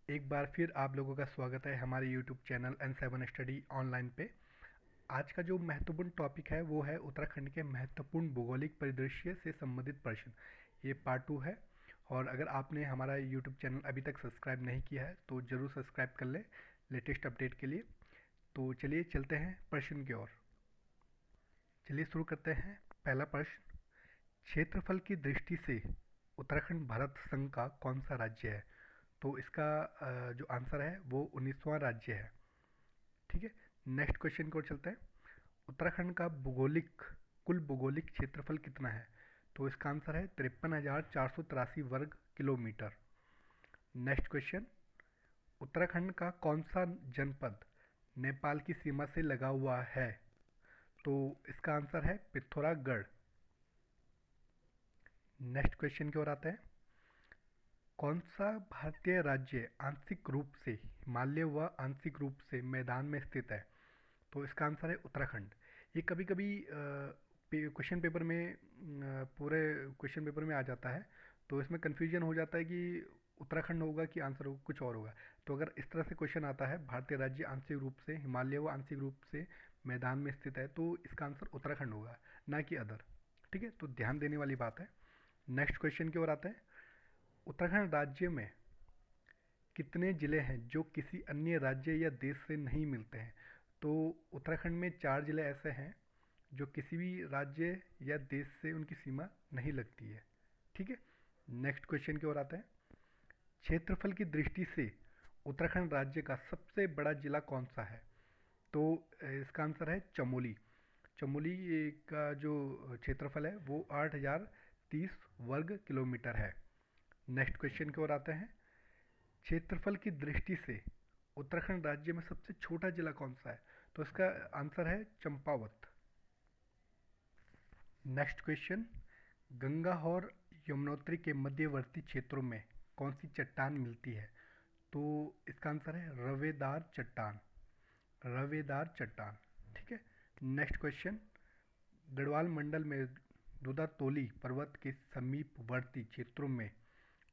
एक बार फिर आप लोगों का स्वागत है हमारे YouTube channel N7 study online पे। आज का जो महत्वपूर्ण टॉपिक है वो है उत्तराखंड के महत्वपूर्ण भौगोलिक परिदृश्य से संबंधित प्रश्न। ये पार्ट 2 है। और अगर आपने हमारा YouTube चैनल अभी तक सब्सक्राइब नहीं किया है तो ज़रूर सब्सक्राइब कर लें लेटेस्ट अपडेट के लिए। तो चलिए चलते हैं प्रश्न की ओर। चलिए शुरू करते हैं। पहला प्रश्न, क्षेत्रफल की दृष्टि से उत्तराखंड भारत संघ का कौन सा राज्य है? तो इसका जो आंसर है वो 19वां राज्य है। ठीक है। नेक्स्ट क्वेश्चन की ओर चलते हैं। उत्तराखंड का कुल भौगोलिक क्षेत्रफल कितना है? तो इसका आंसर है 53,483 वर्ग किलोमीटर। नेक्स्ट क्वेश्चन, उत्तराखंड का कौन सा जनपद नेपाल की सीमा से लगा हुआ है? तो इसका आंसर है पिथौरागढ़। नेक्स्ट क्वेश्चन की ओर आते हैं। कौन सा भारतीय राज्य आंशिक रूप से हिमालय व आंशिक रूप से मैदान में स्थित है? तो इसका आंसर है उत्तराखंड। ये कभी कभी क्वेश्चन पेपर में पूरे क्वेश्चन पेपर में आ जाता है, तो इसमें कन्फ्यूजन हो जाता है कि उत्तराखंड होगा कि आंसर कुछ और होगा। तो अगर इस तरह से क्वेश्चन आता है, भारतीय राज्य आंशिक रूप से हिमालय व आंशिक रूप से मैदान में स्थित है, तो इसका आंसर उत्तराखंड होगा, ना कि अदर। ठीक है, तो ध्यान देने वाली बात है। नेक्स्ट क्वेश्चन की ओर आते हैं। उत्तराखंड राज्य में कितने जिले हैं जो किसी अन्य राज्य या देश से नहीं मिलते हैं? तो उत्तराखंड में 4 जिले ऐसे हैं जो किसी भी राज्य या देश से उनकी सीमा नहीं लगती है। ठीक है। नेक्स्ट क्वेश्चन की ओर आते हैं। क्षेत्रफल की दृष्टि से उत्तराखंड राज्य का सबसे बड़ा जिला कौन सा है? तो इसका आंसर है चमोली। चमोली का जो क्षेत्रफल है वो 8,030 वर्ग किलोमीटर है। नेक्स्ट क्वेश्चन की ओर आते हैं। क्षेत्रफल की दृष्टि से उत्तराखंड राज्य में सबसे छोटा जिला कौन सा है? तो इसका आंसर है चंपावत। नेक्स्ट क्वेश्चन, गंगा और यमुनोत्री के मध्यवर्ती क्षेत्रों में कौन सी चट्टान मिलती है? तो इसका आंसर है रवेदार चट्टान। रवेदार चट्टान। ठीक है। नेक्स्ट क्वेश्चन, गढ़वाल मंडल में दुदातोली पर्वत के समीपवर्ती क्षेत्रों में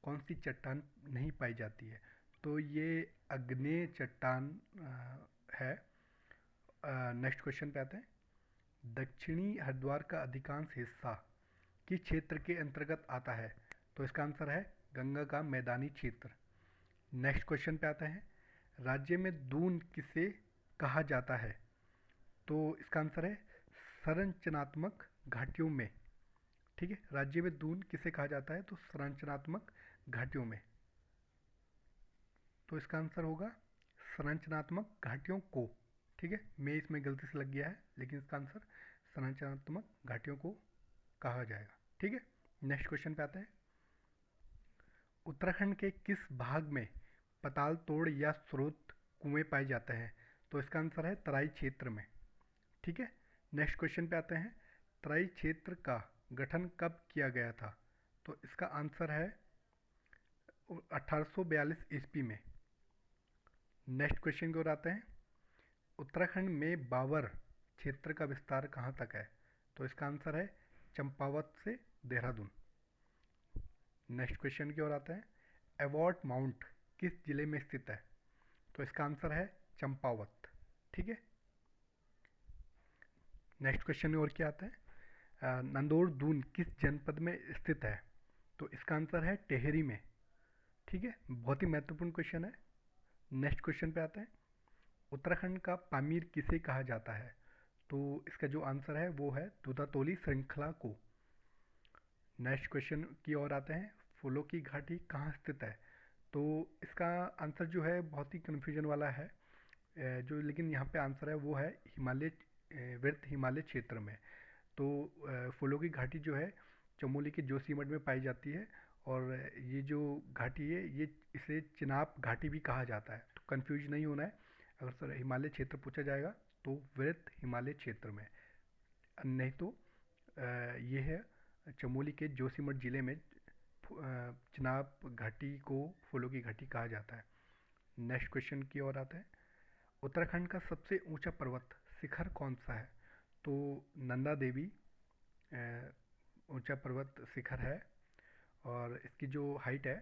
कौन सी चट्टान नहीं पाई जाती है? तो ये अग्नेय चट्टान है। नेक्स्ट क्वेश्चन पे आते हैं। दक्षिणी हरिद्वार का अधिकांश हिस्सा किस क्षेत्र के अंतर्गत आता है? तो इसका आंसर है गंगा का मैदानी क्षेत्र। नेक्स्ट क्वेश्चन पे आते हैं। राज्य में दून किसे कहा जाता है? तो इसका आंसर है संरचनात्मक घाटियों में। ठीक है, राज्य में दून किसे कहा जाता है? तो संरचनात्मक घाटियों में। तो इसका आंसर होगा संरचनात्मक घाटियों को। ठीक है, मैं इसमें गलती से लग गया है, लेकिन इसका आंसर संरचनात्मक घाटियों को कहा जाएगा। ठीक है। नेक्स्ट क्वेश्चन पे आते हैं। उत्तराखंड के किस भाग में पताल तोड़ या स्रोत कुएं पाए जाते हैं? तो इसका आंसर है तराई क्षेत्र में। ठीक है। नेक्स्ट क्वेश्चन पे आते हैं। तराई क्षेत्र का गठन कब किया गया था? तो इसका आंसर है 1842 ईस्वी में। नेक्स्ट क्वेश्चन की ओर आते हैं। उत्तराखंड में बावर क्षेत्र का विस्तार कहाँ तक है? तो इसका आंसर है चंपावत से देहरादून। नेक्स्ट क्वेश्चन की ओर आते हैं। एवॉर्ट माउंट किस जिले में स्थित है? तो इसका आंसर है चंपावत। ठीक है। नेक्स्ट क्वेश्चन में और क्या आता है? नंदोर दून किस जनपद में स्थित है? तो इसका आंसर है टेहरी में। ठीक है, बहुत ही महत्वपूर्ण क्वेश्चन है। नेक्स्ट क्वेश्चन पे आते हैं। उत्तराखंड का पामीर किसे कहा जाता है? तो इसका जो आंसर है वो है दुदातोली श्रृंखला को। नेक्स्ट क्वेश्चन की ओर आते हैं। फूलों की घाटी कहाँ स्थित है? तो इसका आंसर जो है बहुत ही कन्फ्यूजन वाला है, जो लेकिन यहाँ पे आंसर है वो है हिमालय, वृत्त हिमालय क्षेत्र में। तो फूलों की घाटी जो है चमोली के जोशीमठ में पाई जाती है। और ये जो घाटी है ये इसे चिनाब घाटी भी कहा जाता है। तो कंफ्यूज नहीं होना है। अगर सर हिमालय क्षेत्र पूछा जाएगा तो वृत्त हिमालय क्षेत्र में, नहीं तो ये है चमोली के जोशीमठ जिले में चिनाब घाटी को फूलों की घाटी कहा जाता है। नेक्स्ट क्वेश्चन की ओर आते हैं। उत्तराखंड का सबसे ऊंचा पर्वत शिखर कौन सा है? तो नंदा देवी ऊंचा पर्वत शिखर है। और इसकी जो हाइट है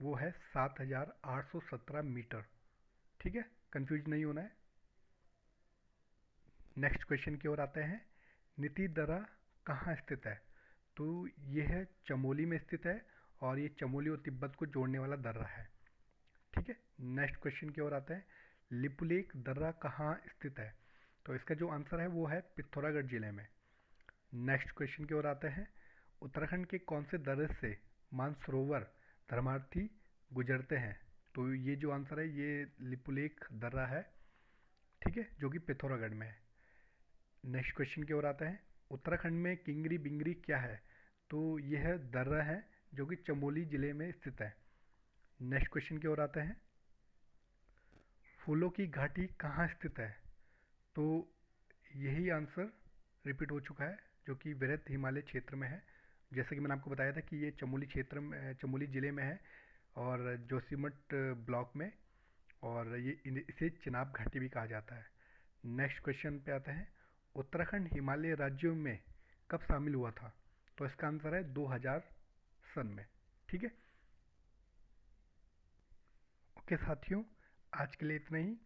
वो है 7,817 मीटर। ठीक है, कंफ्यूज नहीं होना है। नेक्स्ट क्वेश्चन की ओर आते हैं। नीति दर्रा कहाँ स्थित है? तो ये है चमोली में स्थित है, और ये चमोली और तिब्बत को जोड़ने वाला दर्रा है। ठीक है, नेक्स्ट क्वेश्चन की ओर आते हैं। लिपुलेख दर्रा कहाँ स्थित है? तो इसका जो आंसर है वो है पिथौरागढ़ जिले में। नेक्स्ट क्वेश्चन की ओर आते हैं। उत्तराखंड के कौन से दर्रे से मानसरोवर धर्मार्थी गुजरते हैं? तो ये जो आंसर है ये लिपुलेख दर्रा है। ठीक है, जो कि पिथौरागढ़ में है। नेक्स्ट क्वेश्चन की ओर आते हैं। उत्तराखंड में किंगरी बिंगरी क्या है? तो यह दर्रा है जो कि चमोली जिले में स्थित है। नेक्स्ट क्वेश्चन की ओर आते हैं। फूलों की घाटी कहाँ स्थित है? तो यही आंसर रिपीट हो चुका है, जो कि वृहत हिमालय क्षेत्र में है। जैसे कि मैंने आपको बताया था कि ये चमोली क्षेत्र में, चमोली जिले में है, और जोशीमठ ब्लॉक में। और ये इसे चिनाब घाटी भी कहा जाता है। नेक्स्ट क्वेश्चन पे आते हैं। उत्तराखंड हिमालय राज्यों में कब शामिल हुआ था? तो इसका आंसर है 2000 सन में। ठीक है। ओके साथियों, आज के लिए इतना ही।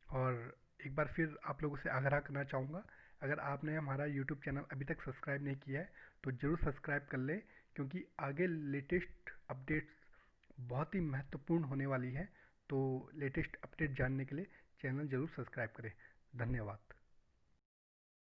और एक बार फिर आप लोगों से आग्रह करना चाहूँगा, अगर आपने हमारा यूट्यूब चैनल अभी तक सब्सक्राइब नहीं किया है तो ज़रूर सब्सक्राइब कर लें, क्योंकि आगे लेटेस्ट अपडेट्स बहुत ही महत्वपूर्ण होने वाली है। तो लेटेस्ट अपडेट जानने के लिए चैनल ज़रूर सब्सक्राइब करें। धन्यवाद।